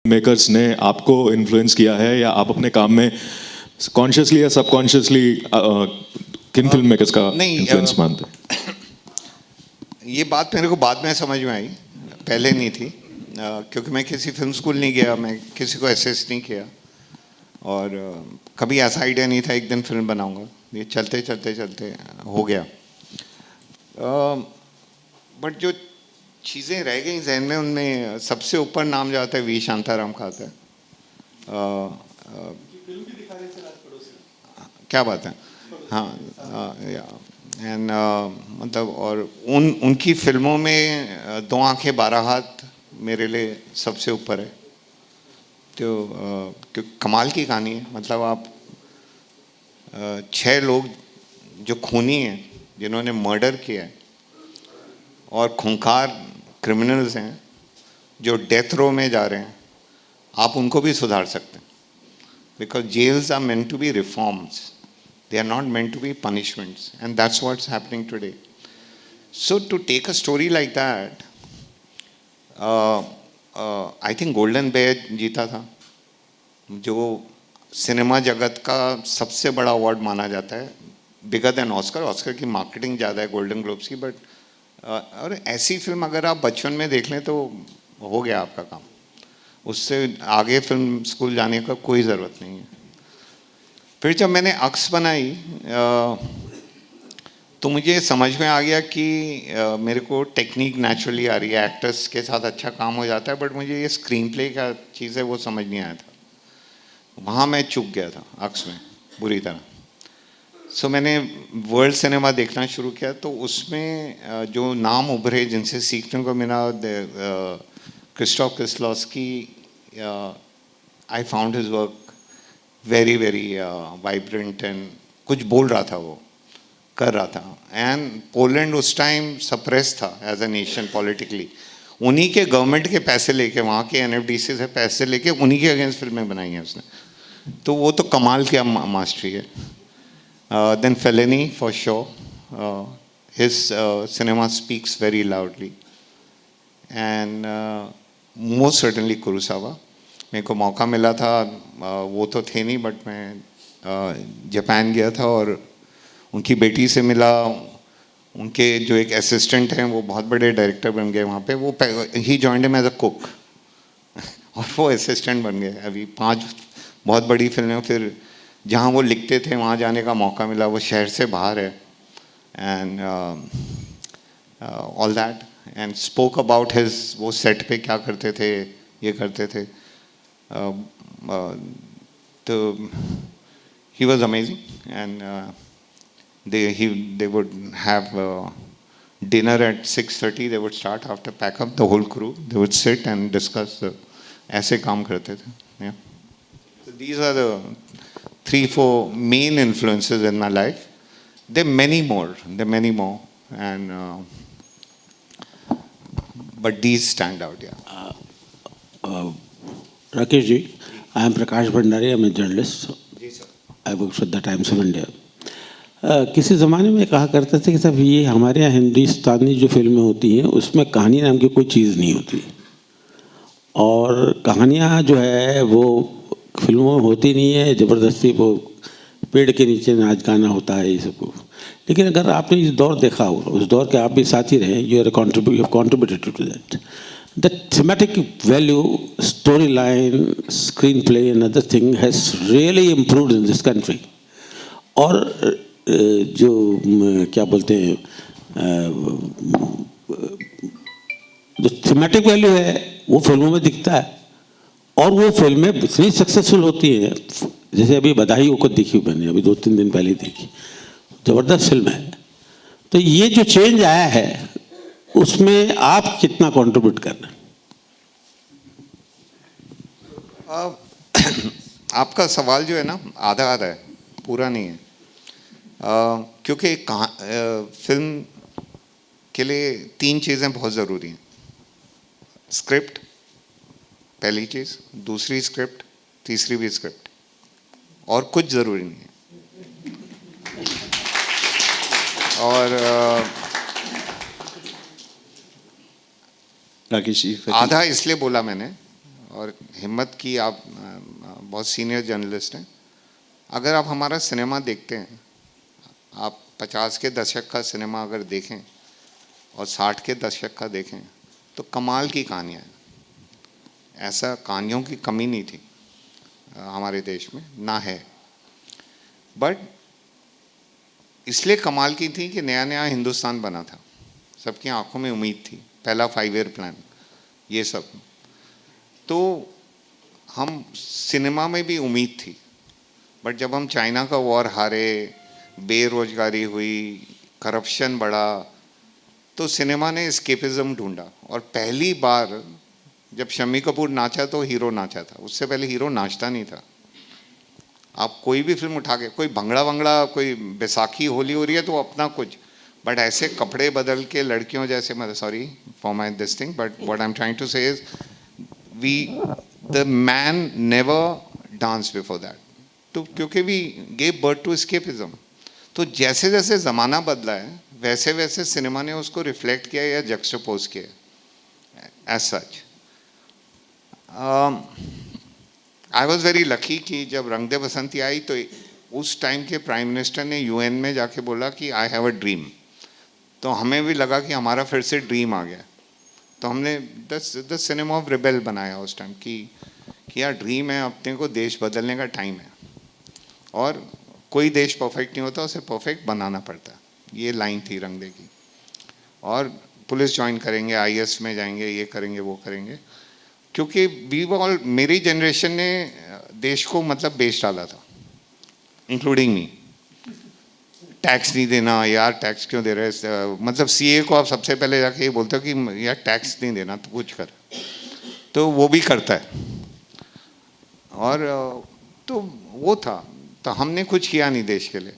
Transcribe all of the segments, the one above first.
Makers ने आपको influence किया है या आप अपने काम में कॉन्शियसली या सबकॉन्शियसली किन फिल्म मेकर्स का नहीं, इन्फ्लुएंस मानते हैं? ये बात मेरे को बाद में समझ में आई, पहले नहीं थी। क्योंकि मैं किसी फिल्म स्कूल नहीं गया, मैं किसी को एसेस नहीं किया और कभी ऐसा आइडिया नहीं था एक दिन फिल्म बनाऊंगा। ये चलते चलते चलते हो गया। बट जो चीज़ें रह गई जहन में, उनमें सबसे ऊपर नाम जो आता है वी शांताराम का आता है। क्या बात है। हाँ, एंड मतलब और उनकी फिल्मों में दो आंखें बारह हाथ मेरे लिए सबसे ऊपर है। तो कमाल की कहानी है। मतलब आप 6 लोग जो खूनी हैं, जिन्होंने मर्डर किया है और खूंखार क्रिमिनल्स हैं जो डेथ रो में जा रहे हैं, आप उनको भी सुधार सकते हैं। Because jails are meant to be reforms, they are not meant to be punishments, and that's what's happening today. So to take a story like that, I think golden bear जीता था, जो सिनेमा जगत का सबसे बड़ा award माना जाता है, बिगर देन ऑस्कर। ऑस्कर की मार्केटिंग ज़्यादा है गोल्डन ग्लोब्स की, बट और ऐसी फिल्म अगर आप बचपन में देख लें तो हो गया आपका काम। उससे आगे फिल्म स्कूल जाने का कोई ज़रूरत नहीं है। फिर जब मैंने अक्स बनाई तो मुझे समझ में आ गया कि मेरे को टेक्निक नेचुरली आ रही है, एक्टर्स के साथ अच्छा काम हो जाता है, बट मुझे ये स्क्रीन प्ले का चीज़ है वो समझ नहीं आया था। वहाँ मैं चूक गया था अक्स में बुरी तरह। सो मैंने वर्ल्ड सिनेमा देखना शुरू किया, तो उसमें जो नाम उभरे जिनसे सीखने को मिला, Krzysztof Kieslowski, I found his work very very vibrant and कुछ बोल रहा था, वो कर रहा था। एंड पोलैंड उस टाइम सप्रेस था एज अ नेशन पॉलिटिकली। उन्हीं के गवर्नमेंट के पैसे लेके, वहाँ के एनएफडीसी से पैसे लेके उन्हीं के अगेंस्ट फिल्में बनाई हैं उसने। तो वो तो कमाल की मास्टरी है। Then Fellini for sure, his cinema speaks very loudly, and most certainly Kurosawa. मेरे को मौका मिला था, वो तो थे नहीं, बट मैं जापान गया था और उनकी बेटी से मिला। उनके जो एक असिस्टेंट हैं वो बहुत बड़े डायरेक्टर बन गए वहाँ पे। वो ही joined him as a cook और वो असिस्टेंट बन गए। अभी 5 बहुत बड़ी फिल्में। फिर जहाँ वो लिखते थे वहाँ जाने का मौका मिला। वो शहर से बाहर है, and all that, and spoke about his, वो सेट पे क्या करते थे, ये करते थे। तो he was amazing, and they would have dinner at 6:30. They would start, after pack up the whole crew, they would sit and discuss. ऐसे काम करते थे. Yeah. So these are the 3-4 main influences in my life. There are many more, and but these stand out. Yeah. Rakesh ji, I am Prakash Bhandari, I am a journalist. जी sir. I work with the Times of India. किसी ज़माने में कहा करते थे कि साहब ये हमारे यहाँ हिंदुस्तानी जो फिल्में होती हैं उसमें कहानी नाम की कोई चीज़ नहीं होती, और कहानियाँ जो है वो फिल्मों में होती नहीं है। ज़बरदस्ती वो पेड़ के नीचे नाच गाना होता है ये सब। लेकिन अगर आपने इस दौर देखा हो, उस दौर के आप भी साथी रहे, you are contributed to that. The thematic value, storyline, screenplay and other thing has really improved in this country. और जो क्या बोलते हैं, जो थीमेटिक वैल्यू है वो फिल्मों में दिखता है, और वो फिल्में इतनी सक्सेसफुल होती हैं। जैसे अभी बधाई होकर देखी मैंने, अभी 2-3 दिन पहले देखी, ज़बरदस्त फिल्म है। तो ये जो चेंज आया है उसमें आप कितना कंट्रीब्यूट कर रहे हैं? आपका सवाल जो है ना, आधा आधा है, पूरा नहीं है। क्योंकि फिल्म के लिए 3 चीज़ें बहुत ज़रूरी हैं। स्क्रिप्ट पहली चीज़, दूसरी स्क्रिप्ट, तीसरी भी स्क्रिप्ट, और कुछ ज़रूरी नहीं है। और राकेश जी, आधा इसलिए बोला मैंने, और हिम्मत की, आप बहुत सीनियर जर्नलिस्ट हैं। अगर आप हमारा सिनेमा देखते हैं, आप 50 के दशक का सिनेमा अगर देखें और 60 के दशक का देखें, तो कमाल की कहानियाँ हैं। ऐसा कहानियों की कमी नहीं थी हमारे देश में, ना है। बट इसलिए कमाल की थी कि नया नया हिंदुस्तान बना था, सबकी आंखों में उम्मीद थी, पहला 5 ईयर प्लान, ये सब। तो हम सिनेमा में भी उम्मीद थी। बट जब हम चाइना का वॉर हारे, बेरोजगारी हुई, करप्शन बढ़ा, तो सिनेमा ने एस्केपिज्म ढूंढा। और पहली बार जब शम्मी कपूर नाचा तो हीरो नाचा था, उससे पहले हीरो नाचता नहीं था। आप कोई भी फिल्म उठा के, कोई भंगड़ा वंगड़ा, कोई बैसाखी होली हो रही है तो अपना कुछ, बट ऐसे कपड़े बदल के लड़कियों जैसे, मतलब sorry for my this thing, but what I am trying to say is we the man never dance before that, तो क्योंकि we gave birth to escapism. तो जैसे जैसे ज़माना बदला है, वैसे वैसे सिनेमा ने उसको रिफ्लेक्ट किया या जक्सपोज किया as such. I was very lucky कि जब रंग दे बसंती आई तो उस टाइम के प्राइम मिनिस्टर ने यूएन में जाके बोला कि आई हैव अ ड्रीम। तो हमें भी लगा कि हमारा फिर से ड्रीम आ गया। तो हमने द सिनेमा ऑफ रिबेल बनाया उस टाइम कि यार ड्रीम है, अपने को देश बदलने का टाइम है, और कोई देश परफेक्ट नहीं होता, उसे परफेक्ट बनाना पड़ता है। ये लाइन थी रंग दे की। और पुलिस ज्वाइन करेंगे, आईएएस में जाएंगे, ये करेंगे, वो करेंगे, क्योंकि वी ऑल, मेरी जनरेशन ने देश को मतलब बेच डाला था, इंक्लूडिंग मी। टैक्स नहीं देना, यार टैक्स क्यों दे रहे हैं, मतलब सीए को आप सबसे पहले जाके ये बोलते हो कि यार टैक्स नहीं देना तो कुछ कर, तो वो भी करता है। और तो वो था, तो हमने कुछ किया नहीं देश के लिए।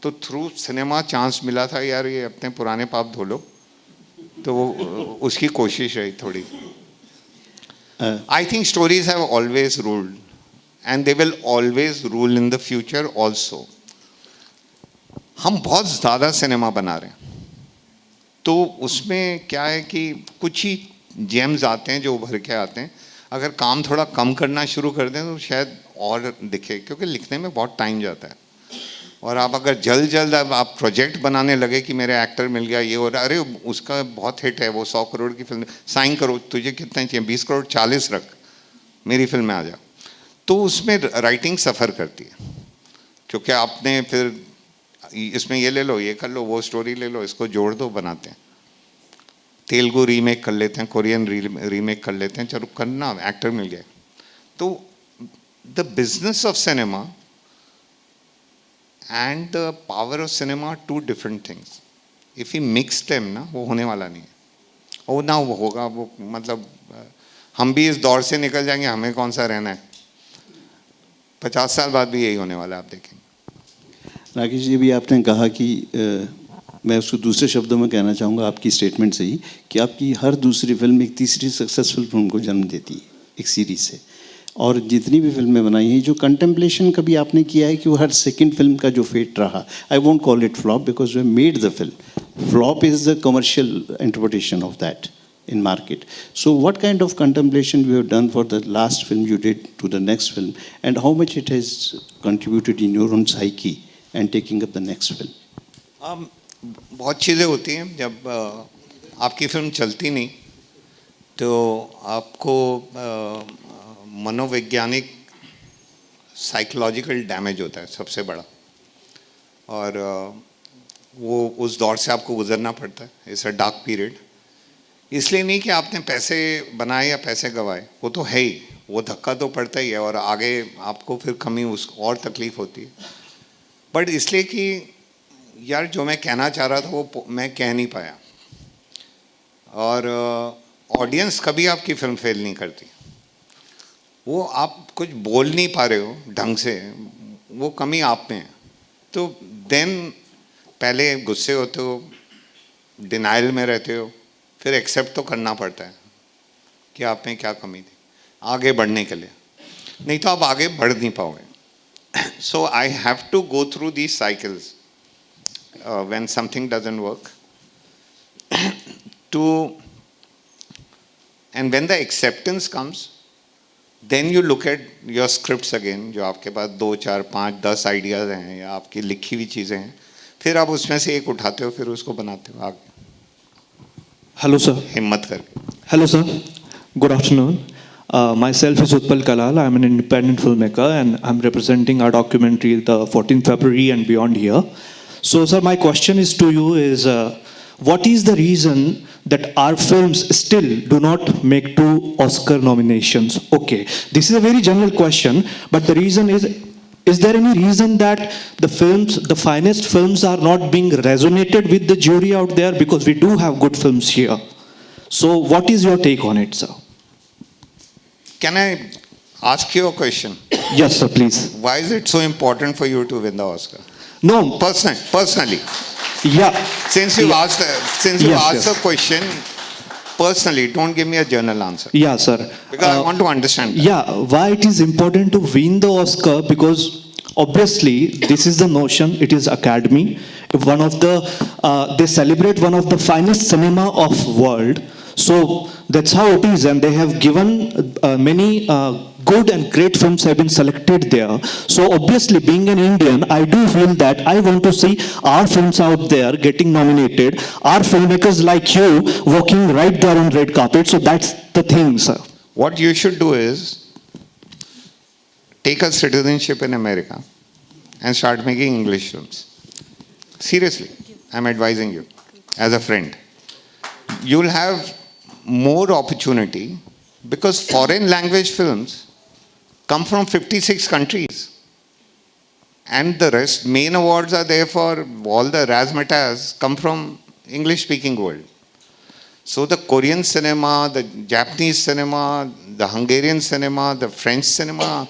तो थ्रू सिनेमा चांस मिला था, यार ये अपने पुराने पाप धो लो, तो वो उसकी कोशिश रही थोड़ी। I think stories have always ruled and they will always rule in the future also. हम बहुत ज़्यादा सिनेमा बना रहे हैं, तो उसमें क्या है कि कुछ ही जेम्स आते हैं जो उभर के आते हैं। अगर काम थोड़ा कम करना शुरू कर दें तो शायद और दिखे, क्योंकि लिखने में बहुत टाइम जाता है। और आप अगर जल्द जल्द अब आप प्रोजेक्ट बनाने लगे कि मेरे एक्टर मिल गया ये, और अरे उसका बहुत हिट है, वो 100 करोड़ की फिल्म, साइन करो, तुझे कितने चाहिए, 20 करोड़ 40 रख, मेरी फिल्म में आ जा। तो उसमें राइटिंग सफ़र करती है, क्योंकि आपने फिर इसमें ये ले लो, ये कर लो, वो स्टोरी ले लो, इसको जोड़ दो, बनाते हैं। तेलुगु रीमेक कर लेते हैं, कोरियन रीमेक कर लेते हैं, चलो करना, एक्टर मिल गया। तो the business of cinema and the power of cinema are two different things. If we mix them ना, वो होने वाला नहीं है। और ना वो होगा, वो मतलब हम भी इस दौर से निकल जाएंगे, हमें कौन सा रहना है, 50 साल बाद भी यही होने वाला है, आप देखेंगे। राकेश जी, भी आपने कहा कि मैं उसको दूसरे शब्दों में कहना चाहूँगा आपकी स्टेटमेंट से ही, कि आपकी हर दूसरी फिल्म एक तीसरी सक्सेसफुल फिल्म को जन्म देती है एक सीरीज से। और जितनी भी फिल्में बनाई हैं, जो कंटेम्पलेशन कभी आपने किया है कि वो हर सेकंड फिल्म का जो फेट रहा, I won't call it flop because we made the film, flop is the commercial interpretation of that in market. So what kind of contemplation you have done for the last film you did to the next film, and how much it has contributed in your own psyche and taking up the next film? बहुत चीज़ें होती हैं जब आपकी film चलती नहीं, तो आपको मनोवैज्ञानिक साइकोलॉजिकल डैमेज होता है सबसे बड़ा, और वो उस दौर से आपको गुजरना पड़ता है। It's a dark period. इसलिए नहीं कि आपने पैसे बनाए या पैसे गंवाए, वो तो है ही, वो धक्का तो पड़ता ही है, और आगे आपको फिर कमी उस और तकलीफ़ होती है। बट इसलिए कि यार जो मैं कहना चाह रहा था वो मैं कह नहीं पाया, और ऑडियंस कभी आपकी फिल्म फेल नहीं करती। वो आप कुछ बोल नहीं पा रहे हो ढंग से, वो कमी आप में है। तो देन पहले गुस्से होते हो, डिनाइल में रहते हो, फिर एक्सेप्ट तो करना पड़ता है कि आप में क्या कमी थी आगे बढ़ने के लिए, नहीं तो आप आगे बढ़ नहीं पाओगे। So I have to go through these cycles when something doesn't work, too, and when the acceptance comes, then you look at your scripts again, जो आपके पास 2, 4, 5, 10 आइडियाज़ हैं या आपकी लिखी हुई चीज़ें हैं, फिर आप उसमें से एक उठाते हो, फिर उसको बनाते हो आगे Hello, sir. हिम्मत करके. Hello, sir. Good afternoon. Myself is Utpal Kalal. I'm an independent filmmaker and I'm representing our documentary, the 14th February and Beyond here. So, sir, my question is to you is, what is the reason that our films still do not make 2 Oscar nominations? Okay, this is a very general question, but the reason is there any reason that the films, the finest films are not being resonated with the jury out there? Because we do have good films here. So what is your take on it, sir? Can I ask you a question? Yes, sir, please. Why is it so important for you to win the Oscar? No, Personally, yeah. since you Yeah. asked Yes. the question, personally, don't give me a general answer. Yeah, sir. Because I want to understand that. Yeah, why it is important to win the Oscar? Because obviously this is the notion. It is Academy, one of the they celebrate one of the finest cinema of world. So that's how it is, and they have given many good and great films have been selected there. So obviously, being an Indian, I do feel that I want to see our films out there getting nominated. Our filmmakers like you walking right there on red carpet. So that's the thing, sir. What you should do is take a citizenship in America and start making English films. Seriously, I'm advising you as a friend. You'll have more opportunity because foreign language films come from 56 countries. And the rest, main awards are there for all the razzmatazz come from English speaking world. So the Korean cinema, the Japanese cinema, the Hungarian cinema, the French cinema,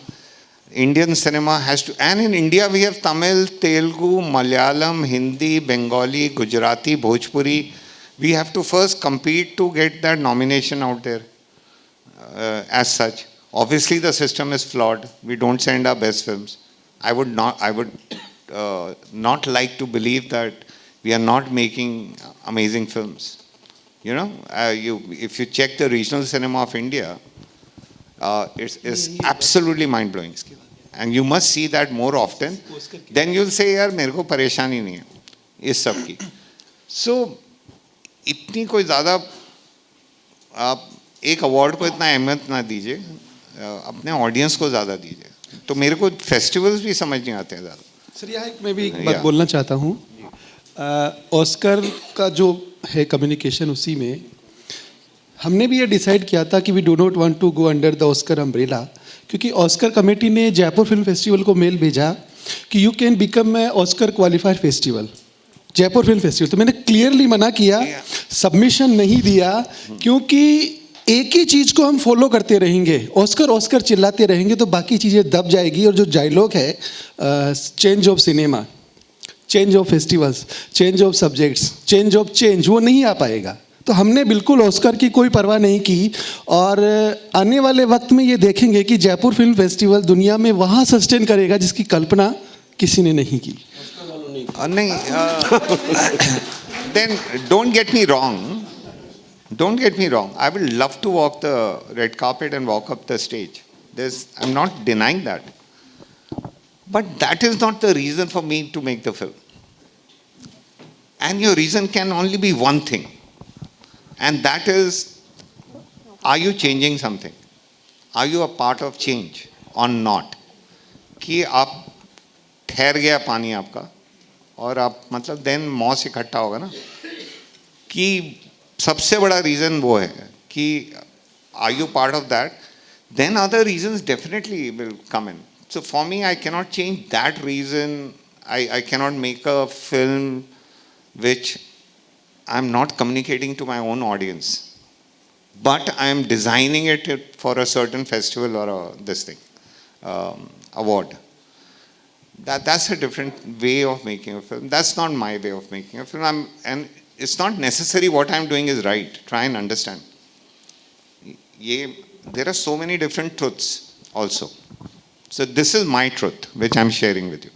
Indian cinema has to, and in India we have Tamil, Telugu, Malayalam, Hindi, Bengali, Gujarati, Bhojpuri. We have to first compete to get that nomination out there as such. Obviously the system is flawed. We don't send our best films. I would not like to believe that we are not making amazing films. You know, if you check the regional cinema of India, it's absolutely mind-blowing. And you must see that more often. Then you'll say, यार मेरे को परेशानी नहीं है इस सब की. So इतनी कोई ज़्यादा आप एक अवार्ड को इतना अहमियत ना दीजिए, अपने ऑडियंस को ज़्यादा दीजिए. तो मेरे को फेस्टिवल्स भी समझ नहीं आते हैं ज़्यादा. सर यहाँ मैं भी एक बात बोलना चाहता हूँ. ऑस्कर का जो है कम्युनिकेशन, उसी में हमने भी ये डिसाइड किया था कि we do not want to go under the Oscar umbrella, क्योंकि ऑस्कर कमेटी ने जयपुर फिल्म फेस्टिवल को मेल भेजा कि you can become a Oscar qualified festival, Jaipur film festival. तो मैंने क्लियरली मना किया, सबमिशन नहीं दिया, क्योंकि एक ही चीज़ को हम फॉलो करते रहेंगे, ऑस्कर ऑस्कर चिल्लाते रहेंगे तो बाकी चीज़ें दब जाएगी. और जो डायलॉग है change of cinema, change of festivals, change of subjects, change of change, वो नहीं आ पाएगा. तो हमने बिल्कुल ऑस्कर की कोई परवाह नहीं की. और आने वाले वक्त में ये देखेंगे कि जयपुर फिल्म फेस्टिवल दुनिया में वहाँ सस्टेन करेगा जिसकी कल्पना किसी ने नहीं की. नहीं, then don't get me wrong. Don't get me wrong. I would love to walk the red carpet and walk up the stage. I'm not denying that. But that is not the reason for me to make the film. And your reason can only be one thing. And that is, are you changing something? Are you a part of change or not? कि आप ठहर गया पानी आपका और आप मतलब then moss इकट्ठा होगा ना, कि सबसे बड़ा रीज़न वो है कि are you part of that, then other reasons definitely will come in. So for me I cannot change that reason. I cannot make a film which I am not communicating to my own audience, but I am designing it for a certain festival or this thing, award. That's a different way of making a film. That's not my way of making a film. And it's not necessary what I'm doing is right. Try and understand. There are so many different truths also. So this is my truth, which I'm sharing with you.